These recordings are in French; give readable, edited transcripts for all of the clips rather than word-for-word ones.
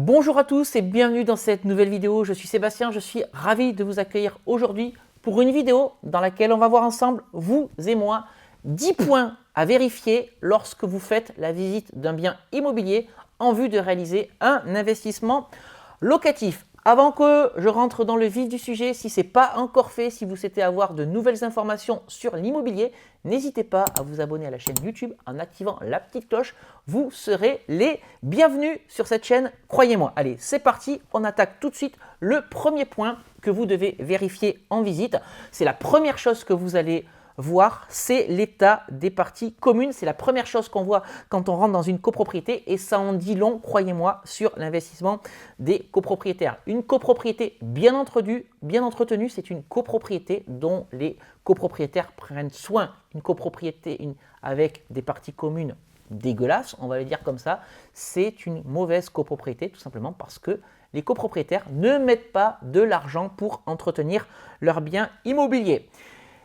Bonjour à tous et bienvenue dans cette nouvelle vidéo. Je suis Sébastien, je suis ravi de vous accueillir aujourd'hui pour une vidéo dans laquelle on va voir ensemble, vous et moi, 10 points à vérifier lorsque vous faites la visite d'un bien immobilier en vue de réaliser un investissement locatif. Avant que je rentre dans le vif du sujet, si ce n'est pas encore fait, si vous souhaitez avoir de nouvelles informations sur l'immobilier, n'hésitez pas à vous abonner à la chaîne YouTube en activant la petite cloche. Vous serez les bienvenus sur cette chaîne, croyez-moi. Allez, c'est parti, on attaque tout de suite le premier point que vous devez vérifier en visite. C'est la première chose que vous allez voir, c'est l'état des parties communes. C'est la première chose qu'on voit quand on rentre dans une copropriété et ça en dit long, croyez-moi, sur l'investissement des copropriétaires. Une copropriété bien entretenue, c'est une copropriété dont les copropriétaires prennent soin. Une copropriété avec des parties communes dégueulasses, on va le dire comme ça, c'est une mauvaise copropriété tout simplement parce que les copropriétaires ne mettent pas de l'argent pour entretenir leurs biens immobiliers.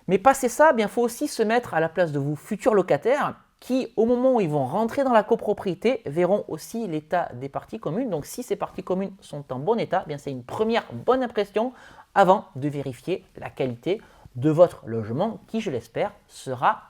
Mais passé ça, il faut aussi se mettre à la place de vos futurs locataires qui, au moment où ils vont rentrer dans la copropriété, verront aussi l'état des parties communes. Donc, si ces parties communes sont en bon état, c'est une première bonne impression avant de vérifier la qualité de votre logement qui, je l'espère, sera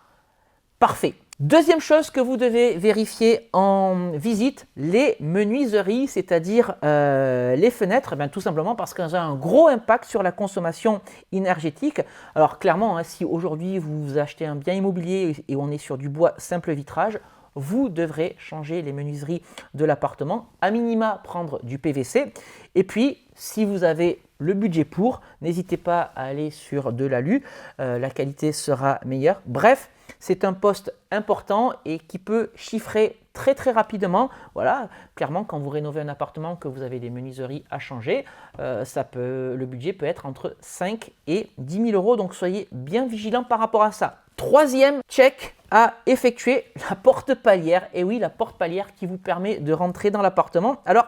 parfait. Deuxième chose que vous devez vérifier en visite, les menuiseries, c'est-à-dire les fenêtres, tout simplement parce qu'elles ont un gros impact sur la consommation énergétique. Alors clairement, si aujourd'hui vous achetez un bien immobilier et on est sur du bois simple vitrage, vous devrez changer les menuiseries de l'appartement, à minima prendre du PVC. Et puis, si vous avez le budget pour, n'hésitez pas à aller sur de l'alu, la qualité sera meilleure. Bref, c'est un poste important et qui peut chiffrer très rapidement. Voilà, clairement, quand vous rénovez un appartement, que vous avez des menuiseries à changer, le budget peut être entre 5 et 10 000 euros. Donc, soyez bien vigilants par rapport à ça. Troisième check à effectuer, la porte palière. Et oui, la porte palière qui vous permet de rentrer dans l'appartement. Alors,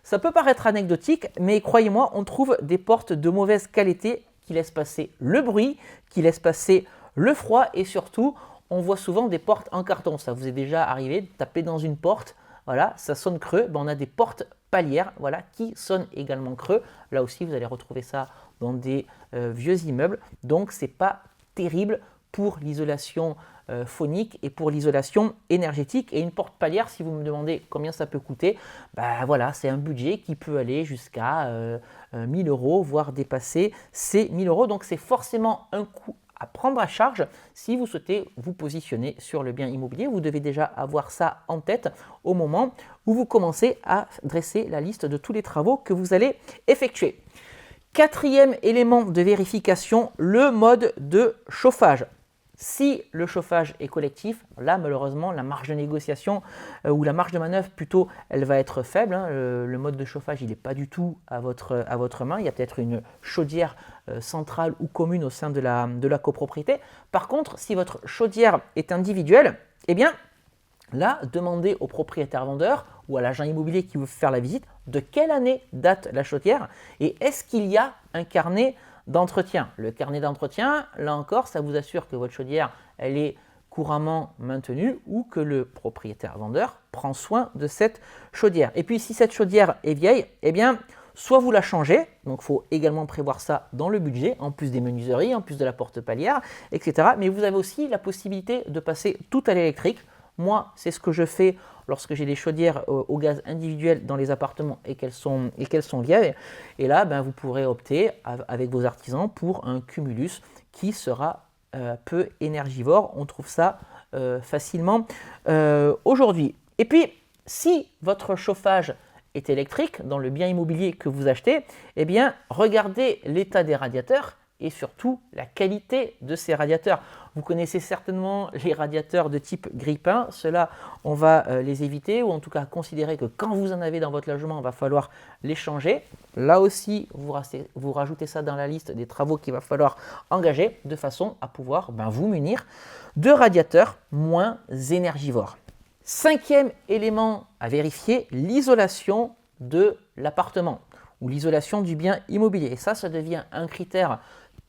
ça peut paraître anecdotique, mais croyez-moi, on trouve des portes de mauvaise qualité qui laissent passer le bruit, qui laissent passer le froid et surtout, on voit souvent des portes en carton. Ça vous est déjà arrivé de taper dans une porte, voilà, ça sonne creux. On a des portes palières, voilà, qui sonnent également creux. Là aussi, vous allez retrouver ça dans des vieux immeubles. Donc, ce n'est pas terrible pour l'isolation phonique et pour l'isolation énergétique. Et une porte palière, si vous me demandez combien ça peut coûter, voilà, c'est un budget qui peut aller jusqu'à 1000 euros, voire dépasser ces 1000 euros. Donc, c'est forcément un coût à prendre à charge si vous souhaitez vous positionner sur le bien immobilier. Vous devez déjà avoir ça en tête au moment où vous commencez à dresser la liste de tous les travaux que vous allez effectuer. Quatrième élément de vérification, le mode de chauffage. Si le chauffage est collectif, là malheureusement la marge de négociation ou la marge de manœuvre plutôt, elle va être faible. Le mode de chauffage il n'est pas du tout à votre main. Il y a peut-être une chaudière centrale ou commune au sein de la copropriété. Par contre, si votre chaudière est individuelle, là, demandez au propriétaire vendeur ou à l'agent immobilier qui veut faire la visite de quelle année date la chaudière et est-ce qu'il y a un carnet d'entretien. Le carnet d'entretien, là encore, ça vous assure que votre chaudière, elle est couramment maintenue ou que le propriétaire vendeur prend soin de cette chaudière. Et puis, si cette chaudière est vieille, soit vous la changez, donc il faut également prévoir ça dans le budget, en plus des menuiseries, en plus de la porte palière, etc. Mais vous avez aussi la possibilité de passer tout à l'électrique. Moi, c'est ce que je fais lorsque j'ai des chaudières au gaz individuel dans les appartements et qu'elles sont vieilles. Et là, vous pourrez opter avec vos artisans pour un cumulus qui sera peu énergivore. On trouve ça facilement aujourd'hui. Et puis, si votre chauffage est électrique dans le bien immobilier que vous achetez, regardez l'état des radiateurs et surtout la qualité de ces radiateurs. Vous connaissez certainement les radiateurs de type grille-pain. Ceux-là, on va les éviter ou en tout cas considérer que quand vous en avez dans votre logement, il va falloir les changer. Là aussi, vous rajoutez ça dans la liste des travaux qu'il va falloir engager de façon à pouvoir vous munir de radiateurs moins énergivores. Cinquième élément à vérifier, l'isolation de l'appartement ou l'isolation du bien immobilier. Et ça devient un critère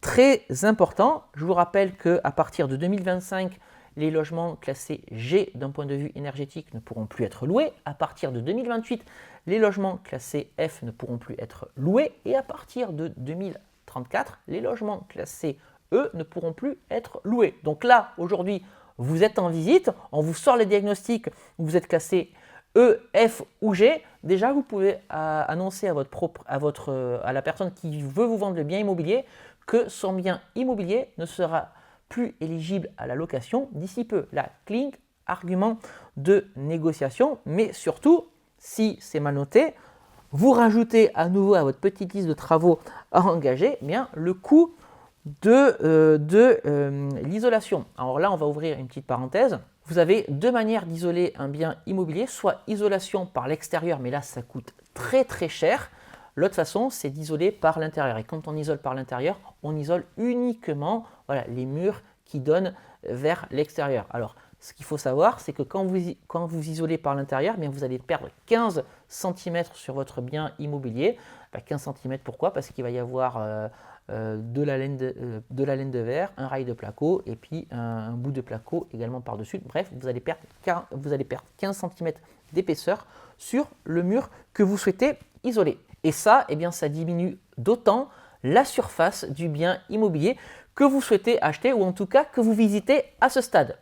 très important. Je vous rappelle qu'à partir de 2025, les logements classés G d'un point de vue énergétique ne pourront plus être loués. À partir de 2028, les logements classés F ne pourront plus être loués et à partir de 2034, les logements classés E ne pourront plus être loués. Donc là, aujourd'hui, vous êtes en visite, on vous sort les diagnostics, vous êtes classé E, F ou G. Déjà, vous pouvez annoncer à la personne qui veut vous vendre le bien immobilier que son bien immobilier ne sera plus éligible à la location d'ici peu. La clink, argument de négociation, mais surtout, si c'est mal noté, vous rajoutez à nouveau à votre petite liste de travaux à engager le coût de l'isolation. Alors là, on va ouvrir une petite parenthèse. Vous avez deux manières d'isoler un bien immobilier, soit isolation par l'extérieur, mais là, ça coûte très très cher. L'autre façon, c'est d'isoler par l'intérieur. Et quand on isole par l'intérieur, on isole uniquement les murs qui donnent vers l'extérieur. Alors, ce qu'il faut savoir, c'est que quand vous isolez par l'intérieur, vous allez perdre 15 cm sur votre bien immobilier. 15 cm, pourquoi? Parce qu'il va y avoir de la laine de verre, un rail de placo et puis un bout de placo également par-dessus. Bref, vous allez perdre 15 cm d'épaisseur sur le mur que vous souhaitez isoler. Et ça, ça diminue d'autant la surface du bien immobilier que vous souhaitez acheter ou en tout cas que vous visitez à ce stade.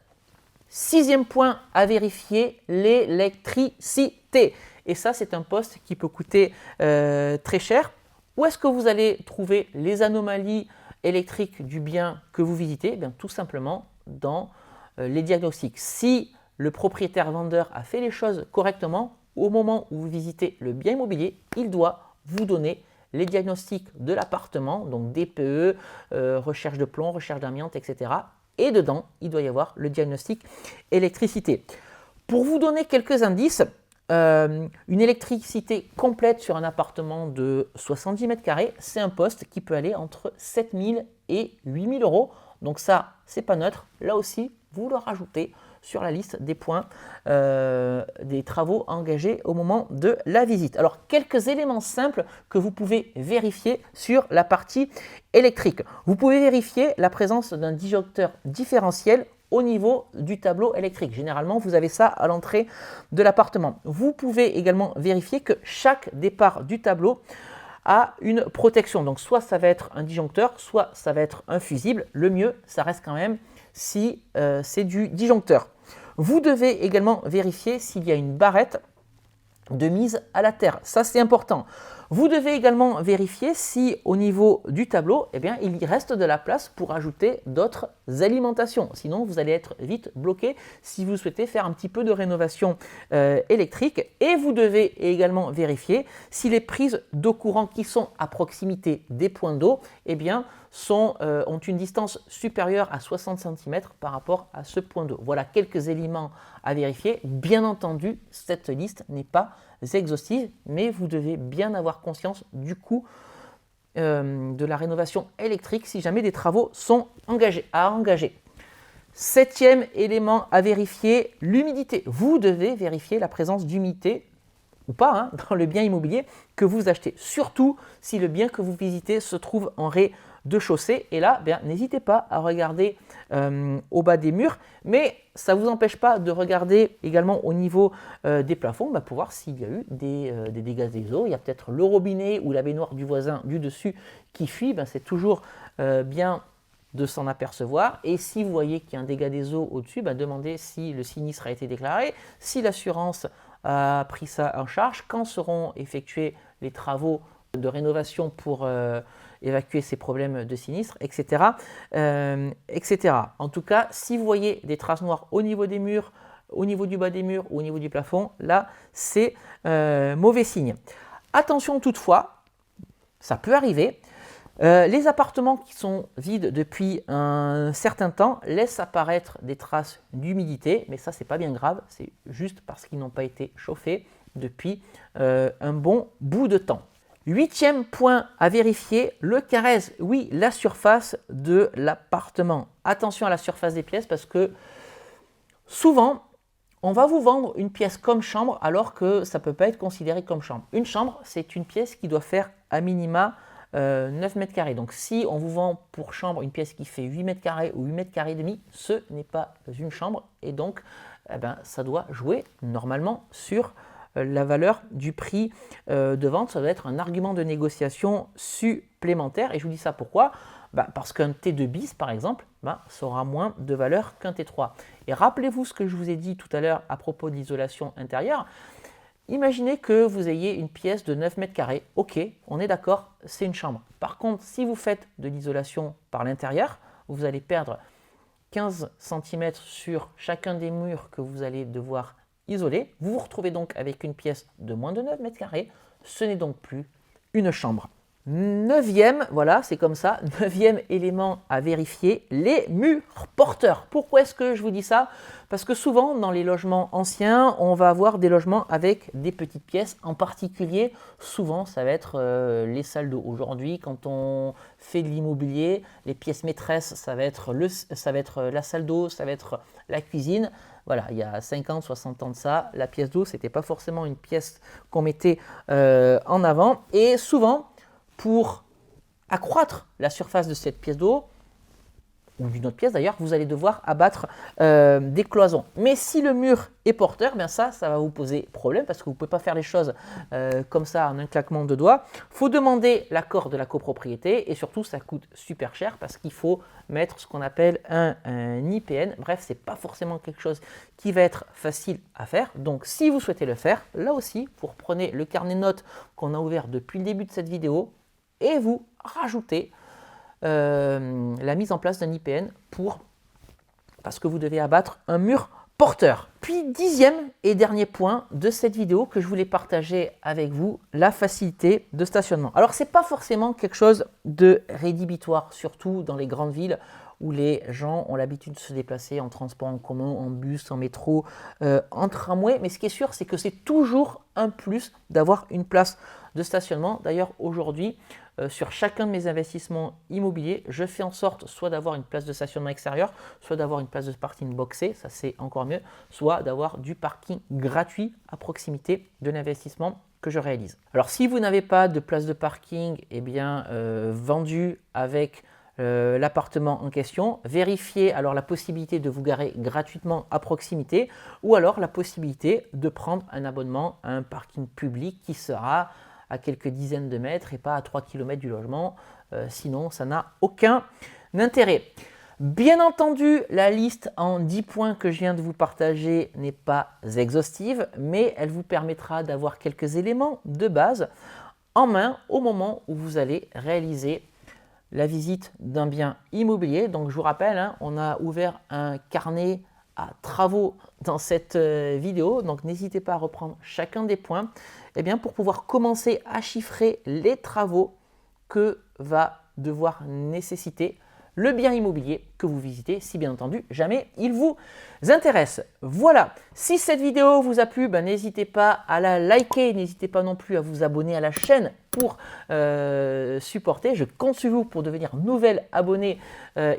Sixième point à vérifier, l'électricité. Et ça, c'est un poste qui peut coûter très cher. Où est-ce que vous allez trouver les anomalies électriques du bien que vous visitez? Tout simplement dans les diagnostics. Si le propriétaire vendeur a fait les choses correctement, au moment où vous visitez le bien immobilier, il doit vous donner les diagnostics de l'appartement, donc DPE, recherche de plomb, recherche d'amiante, etc. Et dedans, il doit y avoir le diagnostic électricité. Pour vous donner quelques indices, une électricité complète sur un appartement de 70 mètres carrés, c'est un poste qui peut aller entre 7 000 et 8 000 euros. Donc ça, c'est pas neutre. Là aussi, vous le rajoutez sur la liste des points des travaux engagés au moment de la visite. Alors, quelques éléments simples que vous pouvez vérifier sur la partie électrique. Vous pouvez vérifier la présence d'un disjoncteur différentiel au niveau du tableau électrique. Généralement, vous avez ça à l'entrée de l'appartement. Vous pouvez également vérifier que chaque départ du tableau a une protection. Donc, soit ça va être un disjoncteur, soit ça va être un fusible. Le mieux, ça reste quand même si c'est du disjoncteur. Vous devez également vérifier s'il y a une barrette de mise à la terre. Ça, c'est important. Vous devez également vérifier si au niveau du tableau, il reste de la place pour ajouter d'autres alimentations. Sinon, vous allez être vite bloqué si vous souhaitez faire un petit peu de rénovation électrique. Et vous devez également vérifier si les prises d'eau courant qui sont à proximité des points d'eau ont une distance supérieure à 60 cm par rapport à ce point d'eau. Voilà quelques éléments à vérifier. Bien entendu, cette liste n'est pas exhaustive, mais vous devez bien avoir conscience du coût de la rénovation électrique si jamais des travaux sont à engager. Septième élément à vérifier, l'humidité. Vous devez vérifier la présence d'humidité ou pas dans le bien immobilier que vous achetez, surtout si le bien que vous visitez se trouve en rez-de-chaussée. Et là, n'hésitez pas à regarder au bas des murs, mais ça ne vous empêche pas de regarder également au niveau des plafonds pour voir s'il y a eu des dégâts des eaux. Il y a peut-être le robinet ou la baignoire du voisin du dessus qui fuit. C'est toujours bien de s'en apercevoir. Et si vous voyez qu'il y a un dégât des eaux au-dessus, demandez si le sinistre a été déclaré, si l'assurance a pris ça en charge, quand seront effectués les travaux de rénovation pour évacuer ces problèmes de sinistre, etc., etc. En tout cas, si vous voyez des traces noires au niveau des murs, au niveau du bas des murs ou au niveau du plafond, là, c'est mauvais signe. Attention toutefois, ça peut arriver, les appartements qui sont vides depuis un certain temps laissent apparaître des traces d'humidité, mais ça, c'est pas bien grave, c'est juste parce qu'ils n'ont pas été chauffés depuis un bon bout de temps. Huitième point à vérifier, le carrez, oui, la surface de l'appartement. Attention à la surface des pièces parce que souvent, on va vous vendre une pièce comme chambre alors que ça ne peut pas être considéré comme chambre. Une chambre, c'est une pièce qui doit faire à minima 9 mètres carrés. Donc si on vous vend pour chambre une pièce qui fait 8 mètres carrés ou 8 mètres carrés et demi, ce n'est pas une chambre et donc ça doit jouer normalement sur la valeur du prix de vente. Ça doit être un argument de négociation supplémentaire. Et je vous dis ça pourquoi? Parce qu'un T2 bis, par exemple, ça aura moins de valeur qu'un T3. Et rappelez-vous ce que je vous ai dit tout à l'heure à propos de l'isolation intérieure. Imaginez que vous ayez une pièce de 9 mètres carrés. Ok, on est d'accord, c'est une chambre. Par contre, si vous faites de l'isolation par l'intérieur, vous allez perdre 15 cm sur chacun des murs que vous allez devoir isoler. Vous vous retrouvez donc avec une pièce de moins de 9 mètres carrés. Ce n'est donc plus une chambre. Neuvième, voilà, c'est comme ça, neuvième élément à vérifier, les murs porteurs. Pourquoi est-ce que je vous dis ça? Parce que souvent, dans les logements anciens, on va avoir des logements avec des petites pièces. En particulier, souvent, ça va être les salles d'eau. Aujourd'hui, quand on fait de l'immobilier, les pièces maîtresses, ça va être la salle d'eau, ça va être la cuisine. Voilà, il y a 50, 60 ans de ça, la pièce d'eau, ce n'était pas forcément une pièce qu'on mettait en avant. Et souvent, pour accroître la surface de cette pièce d'eau, ou d'une autre pièce d'ailleurs, vous allez devoir abattre des cloisons. Mais si le mur est porteur, ça va vous poser problème parce que vous ne pouvez pas faire les choses comme ça en un claquement de doigts. Il faut demander l'accord de la copropriété et surtout ça coûte super cher parce qu'il faut mettre ce qu'on appelle un IPN. Bref, ce n'est pas forcément quelque chose qui va être facile à faire. Donc si vous souhaitez le faire, là aussi, vous reprenez le carnet de notes qu'on a ouvert depuis le début de cette vidéo et vous rajoutez la mise en place d'un IPN parce que vous devez abattre un mur porteur. Puis 10e et dernier point de cette vidéo que je voulais partager avec vous, la facilité de stationnement. Alors ce n'est pas forcément quelque chose de rédhibitoire, surtout dans les grandes villes où les gens ont l'habitude de se déplacer en transport en commun, en bus, en métro, en tramway. Mais ce qui est sûr, c'est que c'est toujours un plus d'avoir une place de stationnement. D'ailleurs, aujourd'hui, sur chacun de mes investissements immobiliers, je fais en sorte soit d'avoir une place de stationnement extérieur, soit d'avoir une place de parking boxée, ça c'est encore mieux, soit d'avoir du parking gratuit à proximité de l'investissement que je réalise. Alors si vous n'avez pas de place de parking vendue avec l'appartement en question, vérifiez alors la possibilité de vous garer gratuitement à proximité ou alors la possibilité de prendre un abonnement à un parking public qui sera à quelques dizaines de mètres et pas à 3 km du logement, sinon ça n'a aucun intérêt. Bien entendu, la liste en 10 points que je viens de vous partager n'est pas exhaustive, mais elle vous permettra d'avoir quelques éléments de base en main au moment où vous allez réaliser la visite d'un bien immobilier. Donc je vous rappelle, on a ouvert un carnet à travaux dans cette vidéo, donc n'hésitez pas à reprendre chacun des points pour pouvoir commencer à chiffrer les travaux que va devoir nécessiter le bien immobilier que vous visitez, si bien entendu jamais il vous intéresse. Voilà, si cette vidéo vous a plu, n'hésitez pas à la liker, n'hésitez pas non plus à vous abonner à la chaîne pour supporter. Je compte sur vous pour devenir nouvel abonné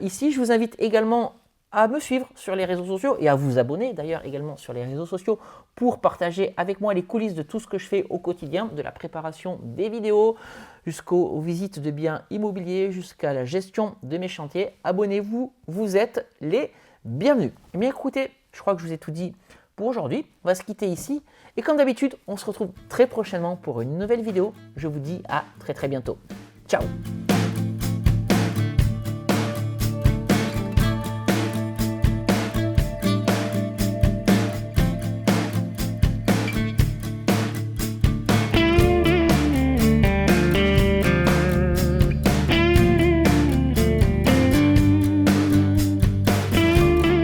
ici. Je vous invite également à me suivre sur les réseaux sociaux et à vous abonner d'ailleurs également sur les réseaux sociaux pour partager avec moi les coulisses de tout ce que je fais au quotidien, de la préparation des vidéos jusqu'aux visites de biens immobiliers, jusqu'à la gestion de mes chantiers. Abonnez-vous, vous êtes les bienvenus. Eh bien écoutez, je crois que je vous ai tout dit pour aujourd'hui. On va se quitter ici et comme d'habitude, on se retrouve très prochainement pour une nouvelle vidéo. Je vous dis à très bientôt. Ciao!